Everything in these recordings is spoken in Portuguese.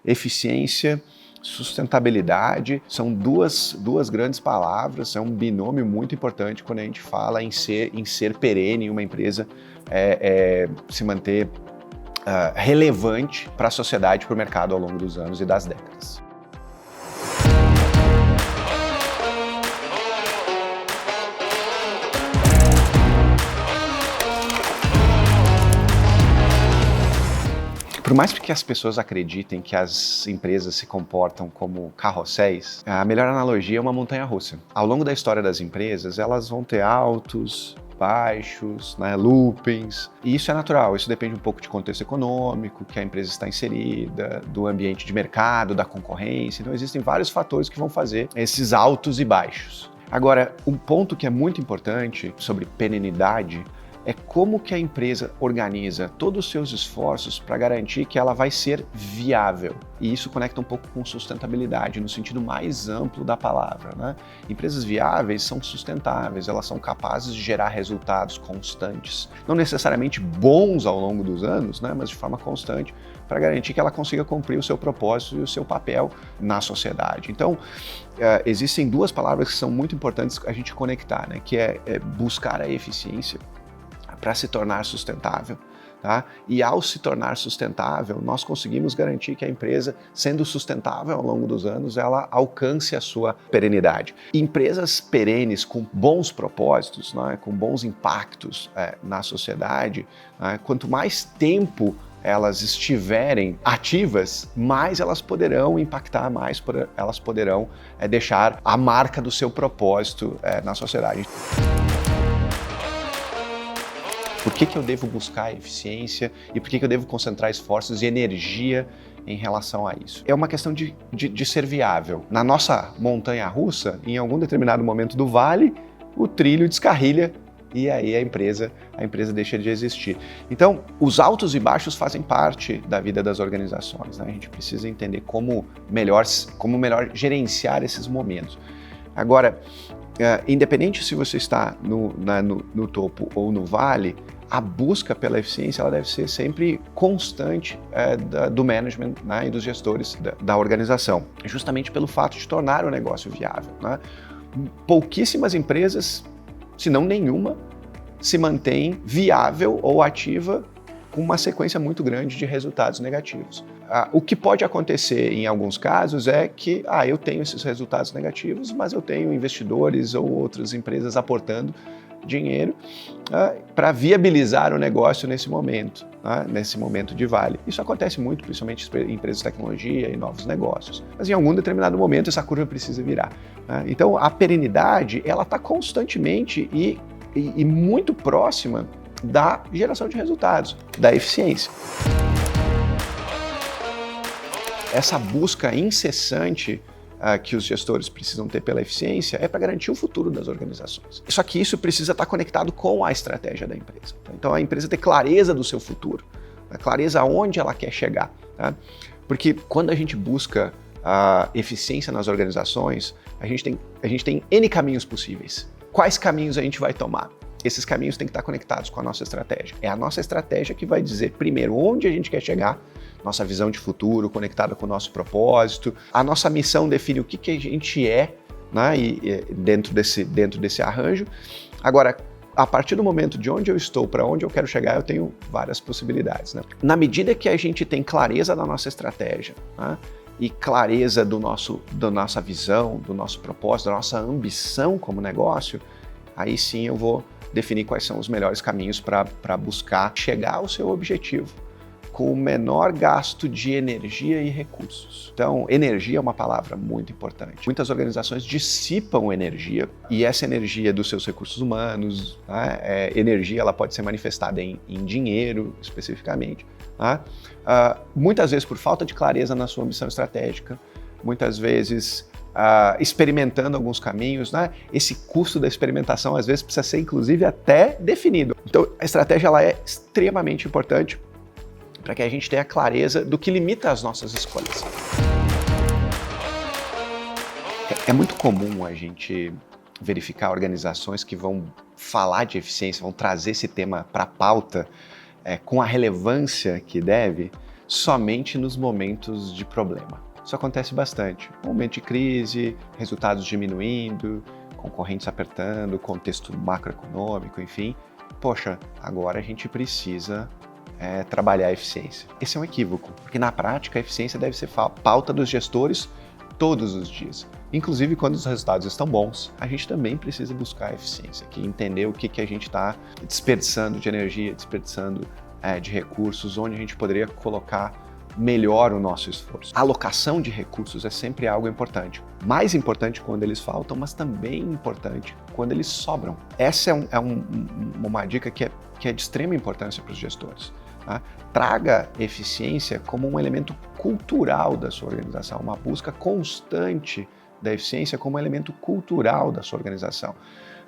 Eficiência, sustentabilidade são duas grandes palavras, é um binômio muito importante quando a gente fala em ser perene, uma empresa se manter relevante para a sociedade, para o mercado ao longo dos anos e das décadas. Por mais que as pessoas acreditem que as empresas se comportam como carrosséis, a melhor analogia é uma montanha-russa. Ao longo da história das empresas, elas vão ter altos, baixos, loopings, e isso é natural, isso depende um pouco de contexto econômico, que a empresa está inserida, do ambiente de mercado, da concorrência, então existem vários fatores que vão fazer esses altos e baixos. Agora, um ponto que é muito importante sobre perenidade é como que a empresa organiza todos os seus esforços para garantir que ela vai ser viável. E isso conecta um pouco com sustentabilidade, no sentido mais amplo da palavra, né? Empresas viáveis são sustentáveis, elas são capazes de gerar resultados constantes, não necessariamente bons ao longo dos anos, né? Mas de forma constante, para garantir que ela consiga cumprir o seu propósito e o seu papel na sociedade. Então, existem duas palavras que são muito importantes a gente conectar, né? Que é buscar a eficiência para se tornar sustentável, tá? E ao se tornar sustentável, nós conseguimos garantir que a empresa, sendo sustentável ao longo dos anos, ela alcance a sua perenidade. Empresas perenes com bons propósitos, né, com bons impactos na sociedade, quanto mais tempo elas estiverem ativas, mais elas poderão impactar, mais elas poderão deixar a marca do seu propósito na sociedade. Por que eu devo buscar a eficiência e por que eu devo concentrar esforços e energia em relação a isso? É uma questão de ser viável. Na nossa montanha-russa, em algum determinado momento do vale, o trilho descarrilha e aí a empresa deixa de existir. Então, os altos e baixos fazem parte da vida das organizações, né? A gente precisa entender como melhor gerenciar esses momentos. Agora, independente se você está no topo ou no vale, a busca pela eficiência ela deve ser sempre constante do management, né, e dos gestores da organização, justamente pelo fato de tornar o negócio viável, né? Pouquíssimas empresas, se não nenhuma, se mantém viável ou ativa com uma sequência muito grande de resultados negativos. O que pode acontecer em alguns casos é que eu tenho esses resultados negativos, mas eu tenho investidores ou outras empresas aportando dinheiro para viabilizar o negócio nesse momento de vale. Isso acontece muito, principalmente em empresas de tecnologia e novos negócios. Mas em algum determinado momento essa curva precisa virar. Então a perenidade ela está constantemente e muito próxima da geração de resultados, da eficiência. Essa busca incessante que os gestores precisam ter pela eficiência é para garantir o futuro das organizações. Só que isso precisa estar conectado com a estratégia da empresa. Então a empresa ter clareza do seu futuro, clareza aonde ela quer chegar, tá? Porque quando a gente busca a eficiência nas organizações, a gente tem N caminhos possíveis. Quais caminhos a gente vai tomar? Esses caminhos têm que estar conectados com a nossa estratégia. É a nossa estratégia que vai dizer, primeiro, onde a gente quer chegar, nossa visão de futuro conectada com o nosso propósito. A nossa missão define o que a gente é, né, dentro desse arranjo. Agora, a partir do momento de onde eu estou, para onde eu quero chegar, eu tenho várias possibilidades, né? Na medida que a gente tem clareza da nossa estratégia, né, e clareza da nossa visão, do nosso propósito, da nossa ambição como negócio, aí sim eu vou definir quais são os melhores caminhos para buscar chegar ao seu objetivo com o menor gasto de energia e recursos. Então, energia é uma palavra muito importante. Muitas organizações dissipam energia e essa energia dos seus recursos humanos, né, energia ela pode ser manifestada em dinheiro especificamente, né? Muitas vezes por falta de clareza na sua missão estratégica, muitas vezes experimentando alguns caminhos, né? Esse custo da experimentação às vezes precisa ser inclusive até definido. Então a estratégia ela é extremamente importante para que a gente tenha clareza do que limita as nossas escolhas. É muito comum a gente verificar organizações que vão falar de eficiência, vão trazer esse tema para a pauta com a relevância que deve, somente nos momentos de problema. Isso acontece bastante. Momento de crise, resultados diminuindo, concorrentes apertando, contexto macroeconômico, enfim. Poxa, agora a gente precisa trabalhar a eficiência. Esse é um equívoco, porque na prática a eficiência deve ser pauta dos gestores todos os dias. Inclusive quando os resultados estão bons, a gente também precisa buscar a eficiência, entender o que a gente está desperdiçando de energia, desperdiçando de recursos, onde a gente poderia colocar melhor o nosso esforço. A alocação de recursos é sempre algo importante. Mais importante quando eles faltam, mas também importante quando eles sobram. Essa é uma dica que é de extrema importância para os gestores. Tá? Traga eficiência como um elemento cultural da sua organização, uma busca constante da eficiência como um elemento cultural da sua organização,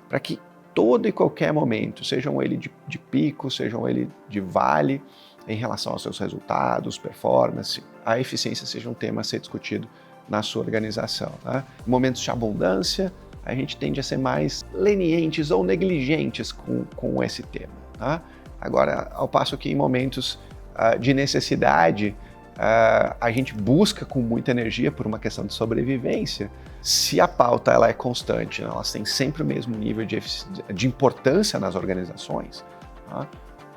para que todo e qualquer momento, sejam ele de pico, sejam ele de vale, em relação aos seus resultados, performance, a eficiência seja um tema a ser discutido na sua organização. Tá? Em momentos de abundância, a gente tende a ser mais lenientes ou negligentes com esse tema. Tá? Agora, ao passo que em momentos de necessidade, a gente busca com muita energia por uma questão de sobrevivência. Se a pauta ela é constante, elas têm sempre o mesmo nível de importância nas organizações, tá?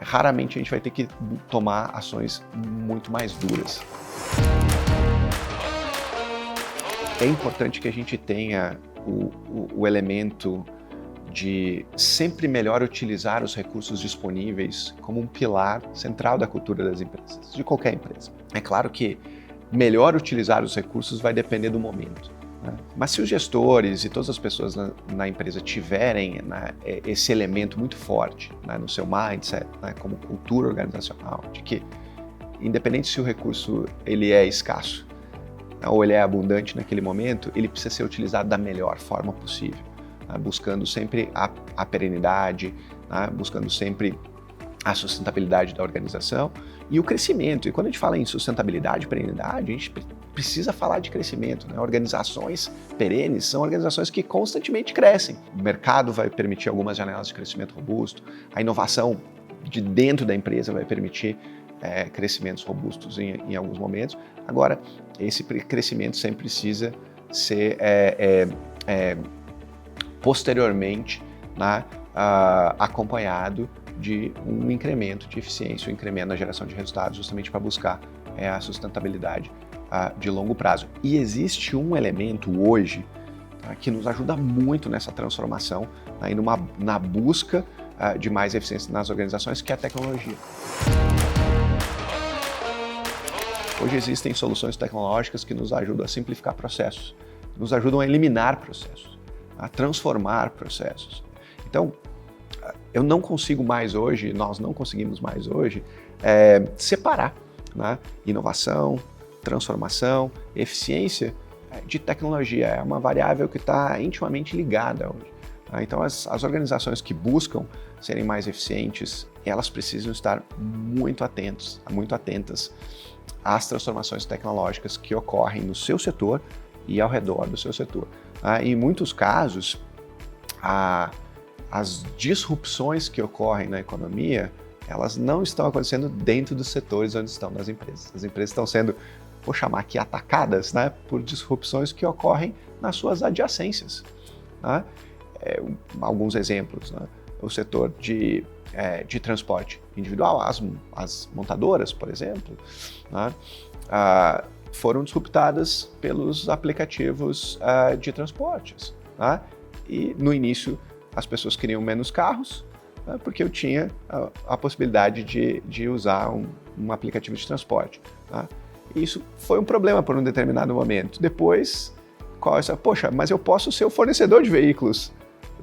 Raramente a gente vai ter que tomar ações muito mais duras. É importante que a gente tenha o elemento de sempre melhor utilizar os recursos disponíveis como um pilar central da cultura das empresas, de qualquer empresa. É claro que melhor utilizar os recursos vai depender do momento, né? Mas se os gestores e todas as pessoas na empresa tiverem, né, esse elemento muito forte, né, no seu mindset, né, como cultura organizacional, de que independente se o recurso ele é escasso, né, ou ele é abundante naquele momento, ele precisa ser utilizado da melhor forma possível. Buscando sempre a perenidade, né? Buscando sempre a sustentabilidade da organização e o crescimento. E quando a gente fala em sustentabilidade e perenidade, a gente precisa falar de crescimento, né? Organizações perenes são organizações que constantemente crescem. O mercado vai permitir algumas janelas de crescimento robusto, a inovação de dentro da empresa vai permitir crescimentos robustos em alguns momentos. Agora, esse crescimento sempre precisa ser posteriormente, né, acompanhado de um incremento de eficiência, um incremento na geração de resultados, justamente para buscar a sustentabilidade de longo prazo. E existe um elemento hoje, tá, que nos ajuda muito nessa transformação, tá, e na busca de mais eficiência nas organizações, que é a tecnologia. Hoje existem soluções tecnológicas que nos ajudam a simplificar processos, nos ajudam a eliminar processos, a transformar processos. Então, eu não consigo mais hoje, nós não conseguimos mais hoje, separar, né, inovação, transformação, eficiência de tecnologia. É uma variável que está intimamente ligada hoje. Tá? Então, as organizações que buscam serem mais eficientes, elas precisam estar muito atentas às transformações tecnológicas que ocorrem no seu setor e ao redor do seu setor. Em muitos casos, as disrupções que ocorrem na economia, elas não estão acontecendo dentro dos setores onde estão nas empresas. As empresas estão sendo, vou chamar aqui, atacadas, né, por disrupções que ocorrem nas suas adjacências. Né? Alguns exemplos, né? O setor de transporte individual, as montadoras, por exemplo, né? Foram disruptadas pelos aplicativos de transportes. Tá? E no início as pessoas queriam menos carros, tá? Porque eu tinha a possibilidade de usar um aplicativo de transporte. Tá? E isso foi um problema por um determinado momento. Depois, poxa, mas eu posso ser o fornecedor de veículos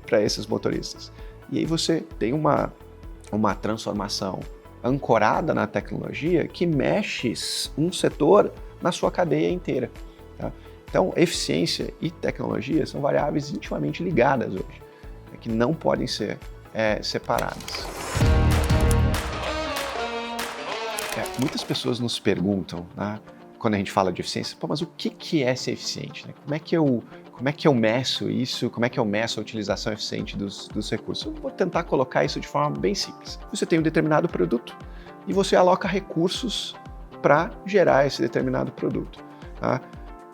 para esses motoristas. E aí você tem uma transformação ancorada na tecnologia que mexe um setor na sua cadeia inteira. Tá? Então, eficiência e tecnologia são variáveis intimamente ligadas hoje, né, que não podem ser separadas. Muitas pessoas nos perguntam, né, quando a gente fala de eficiência, mas o que é ser eficiente? Né? Como é que eu meço isso? Como é que eu meço a utilização eficiente dos recursos? Eu vou tentar colocar isso de forma bem simples. Você tem um determinado produto e você aloca recursos para gerar esse determinado produto. Tá?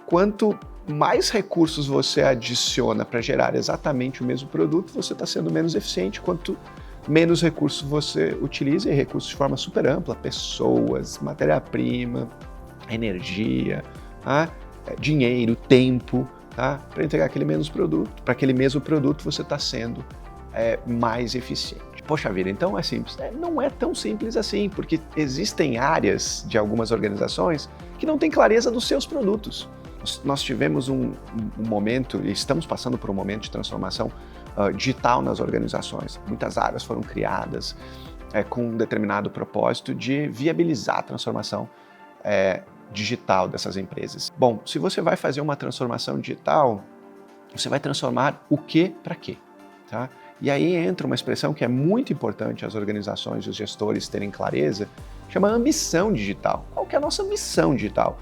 Quanto mais recursos você adiciona para gerar exatamente o mesmo produto, você está sendo menos eficiente. Quanto menos recursos você utiliza, e recursos de forma super ampla, pessoas, matéria-prima, energia, tá? Dinheiro, tempo, tá? Para entregar aquele mesmo produto. Para aquele mesmo produto você está sendo mais eficiente. Poxa vida, então é simples. Não é tão simples assim, porque existem áreas de algumas organizações que não têm clareza dos seus produtos. Nós tivemos um momento, e estamos passando por um momento de transformação digital nas organizações. Muitas áreas foram criadas com um determinado propósito de viabilizar a transformação digital dessas empresas. Bom, se você vai fazer uma transformação digital, você vai transformar o que para quê? Tá? E aí entra uma expressão que é muito importante as organizações e os gestores terem clareza, chama ambição digital. Qual que é a nossa missão digital?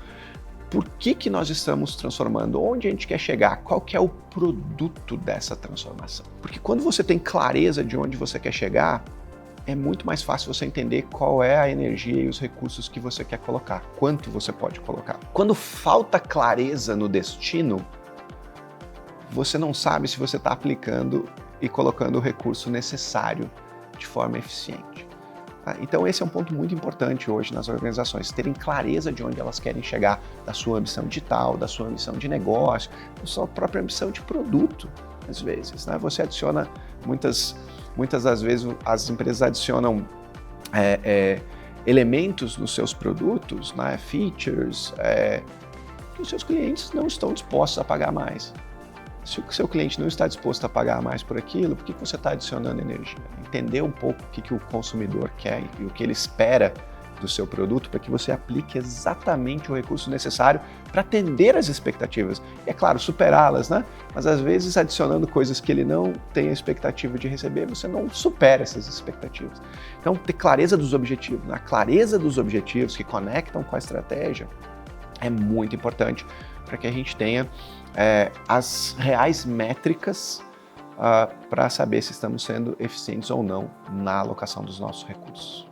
Por que nós estamos transformando? Onde a gente quer chegar? Qual que é o produto dessa transformação? Porque quando você tem clareza de onde você quer chegar, é muito mais fácil você entender qual é a energia e os recursos que você quer colocar, quanto você pode colocar. Quando falta clareza no destino, você não sabe se você está aplicando e colocando o recurso necessário de forma eficiente. Então esse é um ponto muito importante hoje nas organizações, terem clareza de onde elas querem chegar, da sua ambição digital, da sua ambição de negócio, da sua própria ambição de produto, às vezes. Né? Você adiciona, muitas das vezes as empresas adicionam elementos nos seus produtos, né? Features, que os seus clientes não estão dispostos a pagar mais. Se o seu cliente não está disposto a pagar mais por aquilo, por que você está adicionando energia? Entender um pouco o que o consumidor quer e o que ele espera do seu produto para que você aplique exatamente o recurso necessário para atender as expectativas. E, é claro, superá-las, né? Mas às vezes adicionando coisas que ele não tem a expectativa de receber, você não supera essas expectativas. Então, ter clareza dos objetivos. A clareza dos objetivos que conectam com a estratégia é muito importante para que a gente tenha as reais métricas para saber se estamos sendo eficientes ou não na alocação dos nossos recursos.